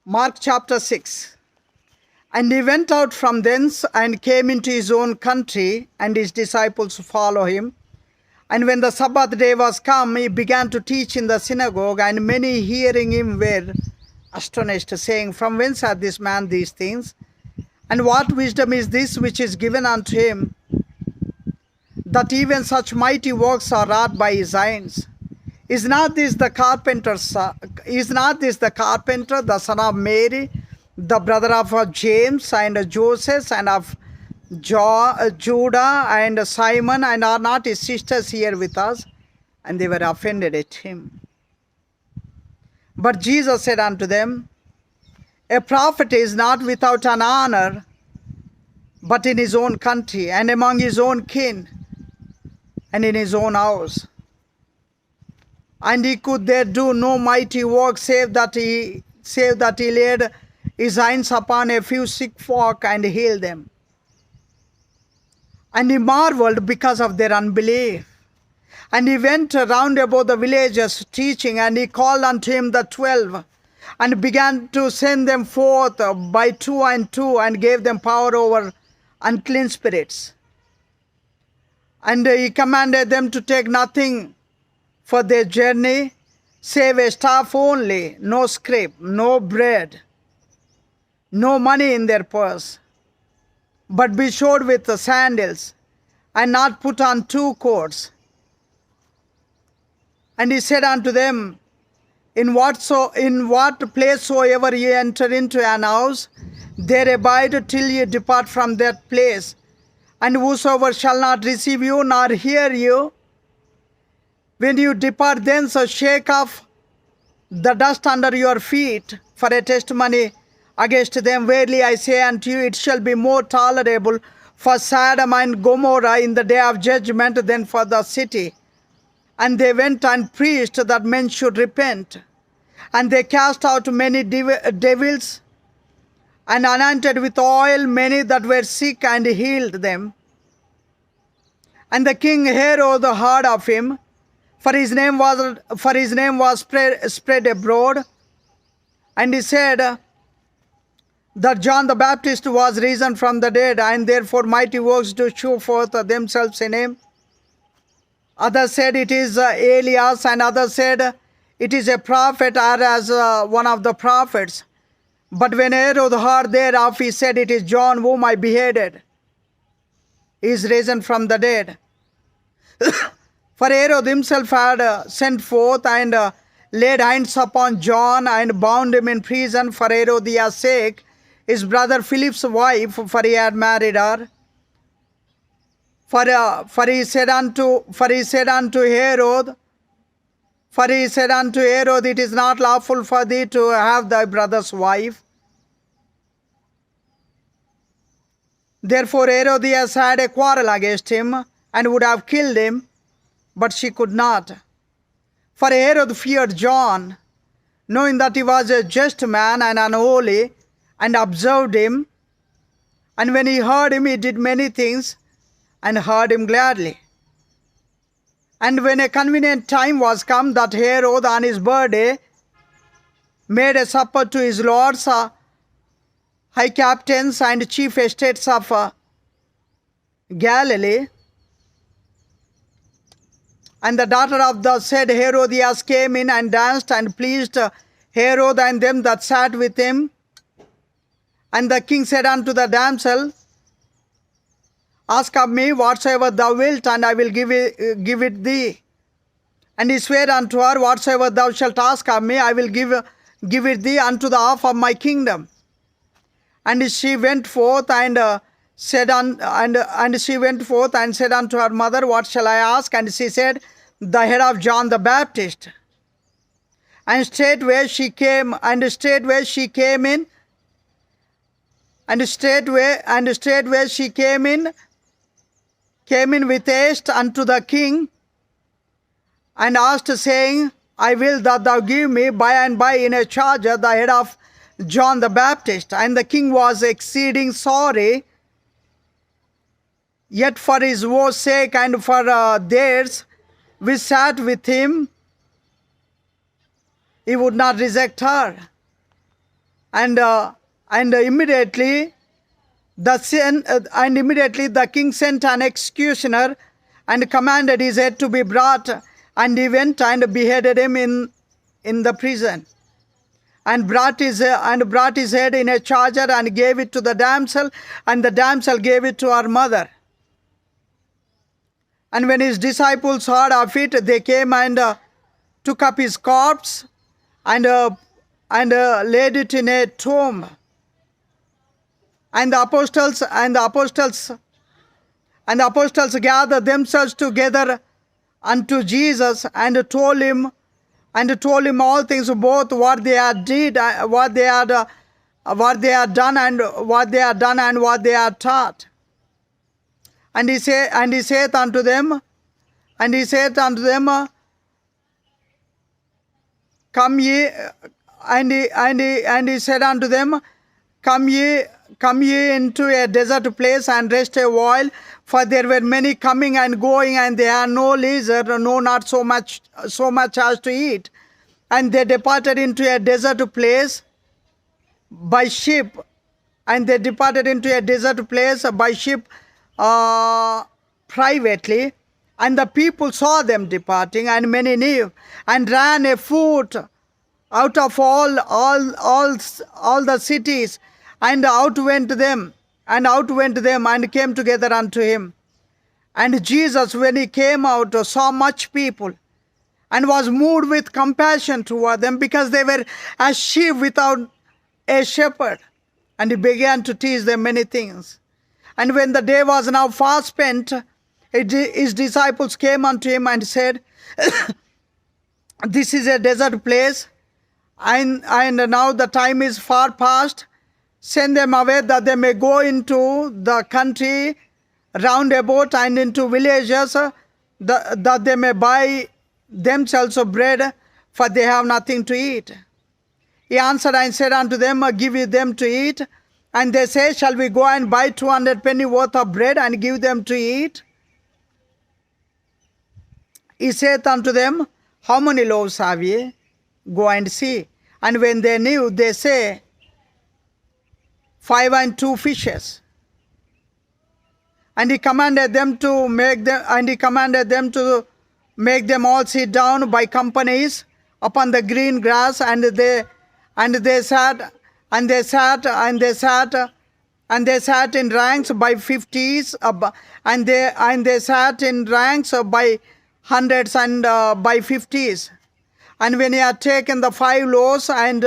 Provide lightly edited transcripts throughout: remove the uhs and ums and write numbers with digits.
Mark chapter 6. And he went out from thence and came into his own country, and his disciples follow him. And when the Sabbath day was come, he began to teach in the synagogue, and many hearing him were astonished, saying, From whence hath this man these things? And what wisdom is this which is given unto him, that even such mighty works are wrought by his hands? Is not this the carpenter, the son of Mary, the brother of James and Joseph and of Judah and Simon, and are not his sisters here with us? And they were offended at him. But Jesus said unto them, A prophet is not without an honor, but in his own country, and among his own kin, and in his own house. And he could there do no mighty work, save that he laid his hands upon a few sick folk and healed them. And he marveled because of their unbelief. And he went round about the villages teaching, and he called unto him the 12, and began to send them forth by two and two, and gave them power over unclean spirits. And he commanded them to take nothing for their journey, save a staff only, no scrip, no bread, no money in their purse, but be shod with the sandals, and not put on 2 coats. And he said unto them, In what place soever ye enter into an house, there abide till ye depart from that place. And whosoever shall not receive you nor hear you, when you depart thence, shake off the dust under your feet for a testimony against them. Verily I say unto you, it shall be more tolerable for Sodom and Gomorrah in the day of judgment than for the city. And they went and preached that men should repent. And they cast out many devils, and anointed with oil many that were sick, and healed them. And the king Herod heard of him, for his name was spread abroad, and he said that John the Baptist was risen from the dead, and therefore mighty works do show forth themselves in him. Others said, It is Elias, and others said, It is a prophet, or as one of the prophets. But when Herod heard thereof, he said, It is John whom I beheaded. He is risen from the dead. For Herod himself had sent forth and laid hands upon John, and bound him in prison for Herodias' sake, his brother Philip's wife, for he had married her. For he said unto Herod, It is not lawful for thee to have thy brother's wife. Therefore Herodias had a quarrel against him, and would have killed him, but she could not. For Herod feared John, knowing that he was a just man and unholy, and observed him. And when he heard him, he did many things, and heard him gladly. And when a convenient time was come, that Herod on his birthday made a supper to his lords, high captains, and chief estates of Galilee. And the daughter of the said Herodias came in and danced, and pleased Herod and them that sat with him. And the king said unto the damsel, Ask of me whatsoever thou wilt, and I will give it thee. And he sware unto her, Whatsoever thou shalt ask of me, I will give it thee unto the half of my kingdom. And she went forth and said unto her mother, What shall I ask? And she said, The head of John the Baptist. And straightway she came in with haste unto the king, and asked, saying, I will that thou give me by and by in a charger the head of John the Baptist. And the king was exceeding sorry, yet for his woe's sake and for theirs which sat with him, he would not reject her. and immediately the king sent an executioner and commanded his head to be brought, and he went and beheaded him in the prison, and brought his head in a charger and gave it to the damsel, and the damsel gave it to her mother. And when his disciples heard of it, they came and took up his corpse and laid it in a tomb. And the apostles gathered themselves together unto Jesus and told him all things, both what they had done and what they had taught. And he saith unto them, Come ye, and he said unto them, Come ye into a desert place and rest a while, for there were many coming and going, and they had no leisure, no, not so much as to eat. And they departed into a desert place by ship, privately, and the people saw them departing, and many knew, and ran afoot out of all the cities, and outwent them, and came together unto him. And Jesus, when he came out, saw much people, and was moved with compassion toward them, because they were as sheep without a shepherd. And he began to teach them many things. And when the day was now far spent, his disciples came unto him and said, This is a desert place, and now the time is far past. Send them away, that they may go into the country round about and into villages, that they may buy themselves bread, for they have nothing to eat. He answered and said unto them, Give ye them to eat. And they say, Shall we go and buy 200 penny worth of bread and give them to eat? He saith unto them, How many loaves have ye? Go and see. And when they knew, they say, 5 and 2 fishes. And he commanded them to make them all sit down by companies upon the green grass, and they sat in ranks by 50s, and they sat in ranks by hundreds and by 50s. And when he had taken the 5 loaves and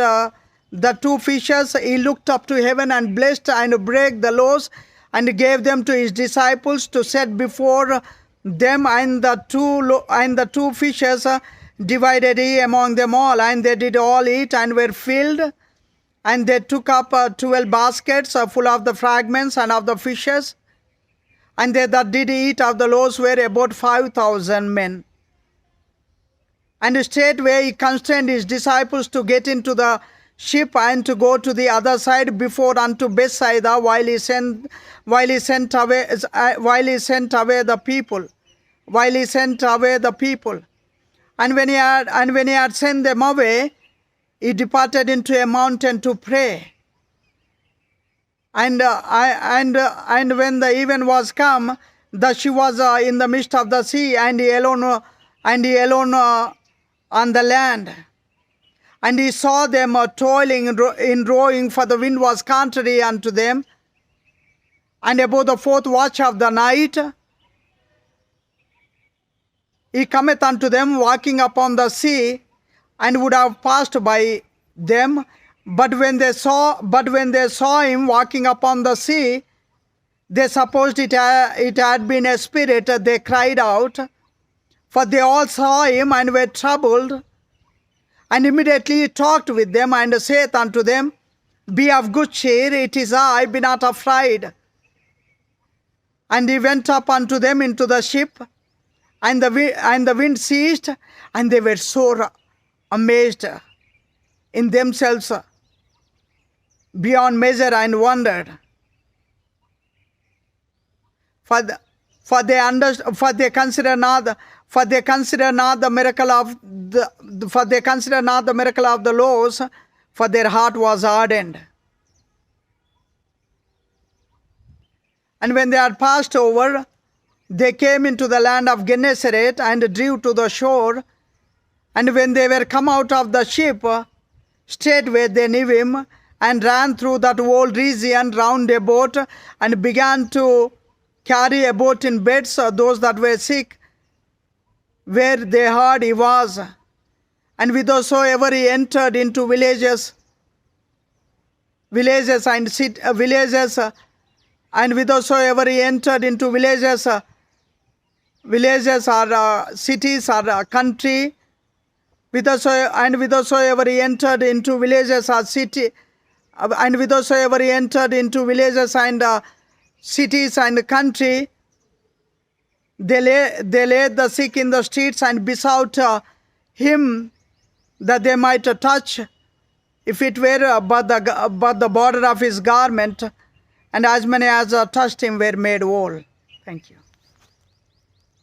the 2 fishes, he looked up to heaven and blessed and brake the loaves and gave them to his disciples to set before them, and the 2 fishes divided he among them all, and they did all eat and were filled. And they took up 12 baskets full of the fragments and of the fishes. And they that did eat of the loaves were about 5,000 men. And straightway he constrained his disciples to get into the ship and to go to the other side before unto Bethsaida, while he sent away the people. And when he had sent them away, he departed into a mountain to pray. And when the even was come, the ship was in the midst of the sea, and he alone on the land. And he saw them toiling in rowing, for the wind was contrary unto them. And about the 4th watch of the night, he cometh unto them walking upon the sea, and would have passed by them. But when they saw him walking upon the sea, they supposed it had been a spirit. They cried out, for they all saw him and were troubled. And immediately he talked with them and saith unto them, Be of good cheer, it is I, be not afraid. And he went up unto them into the ship, and the wind ceased, and they were sore amazed in themselves beyond measure, and wondered. For they consider not the miracle of the loaves, for their heart was hardened. And when they had passed over, they came into the land of Gennesaret and drew to the shore. And when they were come out of the ship, straightway they knew him, and ran through that whole region round about, and began to carry about in beds those that were sick, where they heard he was. And whithersoever he entered into villages and whithersoever he entered into villages or cities or country, whithersoever he entered into villages or city, and whithersoever he entered into villages and cities and country, they laid the sick in the streets and besought him that they might touch, if it were but the border of his garment, and as many as touched him were made whole. Thank you.